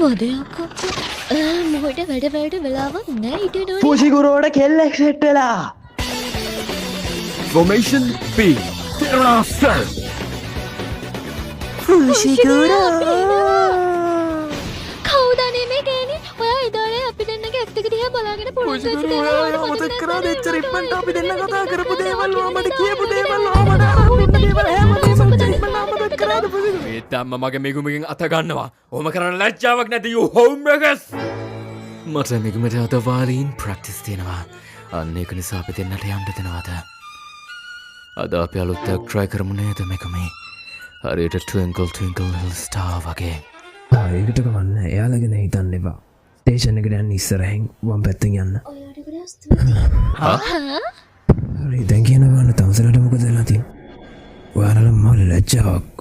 වදයක් මොහොට වැඩ වෙලාවක් නෑ හිටියන පුසිගුරුවට කෙල්ලෙක් සෙට් වෙලා Formation B. Terra Cell. කවුදනේ මේ ගෑණි ඔයා ඉදාලේ අපි දෙන්නගේ ඇත්තක දිහා බලාගෙන පුළුවන් මතක් කරා දෙච්චර ඉක්මනට අපි දෙන්න කතා කරපු දේවල් මට කියපු දේවල් මට අහන්න දේවල් හැමදේම මතක් කරාද පුසිගුරු මේ ධම්ම මගේ මිගුමකින් අත ගන්නවා. ඔහොම කරන්න ලැජ්ජාවක් නැති you homemakers. මට මිගුමට අත වාරීන් ප්‍රැක්ටිස් තියෙනවා. අන්න ඒක නිසා අපි දෙන්නට යන්න දෙනවද? අද අපි අලුත්යක් try කරමු නේද මිගුමේ? හරියට twinkle twinkle little star වගේ. ඒකට කවන්න එයාලා ගැන හිතන්න එපා. ස්ටේෂන් එකට යන්න ඉස්සරහින් වම් පැත්තෙන් යන්න. ඔයාට ගොඩාක් ස්තුතියි හරි දැන් කියනවා තවසලට මොකද වෙලා තියෙන්නේ? ඔයාලා මම ලැජ්ජාවක්